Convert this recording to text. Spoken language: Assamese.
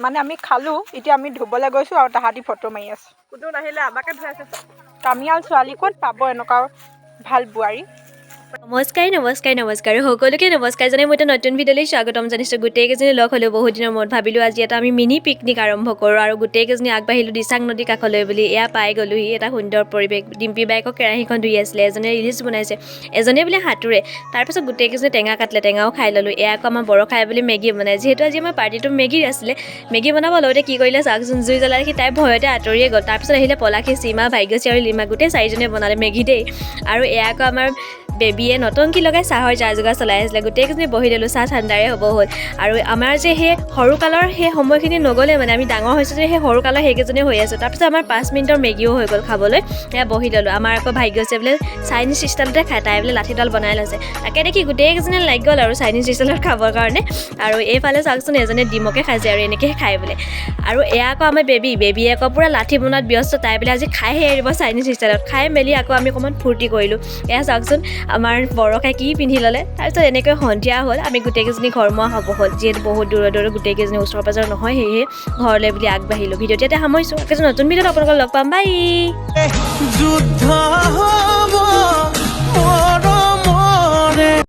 মানে আমি খালোঁ, এতিয়া আমি ধুবলৈ গৈছোঁ আৰু তাহাঁতি ফটো মাৰি আছোঁ। কোনো নাহিলে আমাকে ধুৱাইছে। কামিয়াল ছোৱালী ক'ত পাব এনেকুৱা ভাল বোৱাৰী। নমস্কাৰ সকলোকে নমস্কাৰ জনাই মই এটা নতুন ভিডিঅ'লৈ স্বাগতম জনাইছোঁ। গোটেইকেইজনী লগ হ'লেও বহুত দিনৰ মূৰত ভাবিলোঁ আজি এটা আমি মিনি পিকনিক আৰম্ভ কৰোঁ আৰু গোটেইকেইজনী আগবাঢ়িলোঁ দিচাং নদী কাষলৈ বুলি। এয়া পাই গ'লোহি এটা সুন্দৰ পৰিৱেশ। ডিম্পী বাইকৰ কেৰাহীখন ধুই আছিলে, এজনে ৰিলচ বনাইছে, এজনে বোলে সাঁতোৰে। তাৰপিছত গোটেইকেইজনী টেঙা কাটিলে, টেঙাও খাই ল'লোঁ। এয়া আকৌ আমাৰ বৰ খাই বুলি মেগী বনাই, যিহেতু আজি আমাৰ পাৰ্টিটো মেগীৰ আছিলে। মেগী বনাব লওঁতে কি কৰিলে চাওকচোন, জুই জ্বলাই দেখি তাই ভয়তে আঁতৰিয়ে গ'ল। তাৰপিছত আহিলে পলাশী, সীমা, ভাগ্যশ্ৰী আৰু লিমা, গোটেই চাৰিজনীয়ে বনালে মেগী দেই। আৰু এয়া আকৌ আমাৰ বেবীয়ে নতুনকি লগাই চাহৰ যা যোগাৰ চলাই আছিলে। গোটেইকেইজনী বহি দিলোঁ, চাহ ঠাণ্ডাৰে হ'ব হ'ল। আৰু আমাৰ যে সেই সৰুকালৰ সেই সময়খিনি নগ'লে মানে আমি ডাঙৰ হৈছোঁ যে সেই সৰুকালৰ সেইকেইজনী হৈ আছোঁ। তাৰপিছত আমাৰ 5 মিনিটৰ মেগীও হৈ গ'ল খাবলৈ। এয়া বহি ল'লোঁ। আমাৰ আকৌ ভাগ্যশ্ৰী বোলে চাইনিজ ষ্টাইলতে খায়, তাই বোলে লাঠিডাল বনাই লৈছে। তাকে দেখি গোটেইকেইজনী লাগি গ'ল আৰু চাইনিজ ষ্টাইলত খাবৰ কাৰণে। আৰু এইফালে চাওকচোন, এজনে ডিমকে খাইছে আৰু এনেকৈ খায় বোলে। আৰু এয়া আকৌ আমাৰ বেবীয়ে আকৌ পূৰা লাঠি বনোৱাত ব্যস্ত, তাই বোলে আজি খাইহে এৰিব চাইনিজ ষ্টাইলত। খাই মেলি আকৌ আমি অকণমান ফূৰ্তি কৰিলোঁ। এয়া চাওকচোন আমাৰ বৰষাই কি পিন্ধি ল'লে। তাৰপিছত এনেকৈ সন্ধিয়া হ'ল, আমি গোটেইকেইজনী ঘৰমুৱা হ'ব হ'ল। যিহেতু বহুত দূৰৰ গোটেইকেইজনী ওচৰ পাজৰ নহয়, সেয়েহে ঘৰলৈ বুলি আগবাঢ়িলোঁ। ভিডিঅ'টো ইয়াতে সামৰিছোঁ। নতুন ভিডিঅ'ত আপোনালোকক লগ পাম, বাই।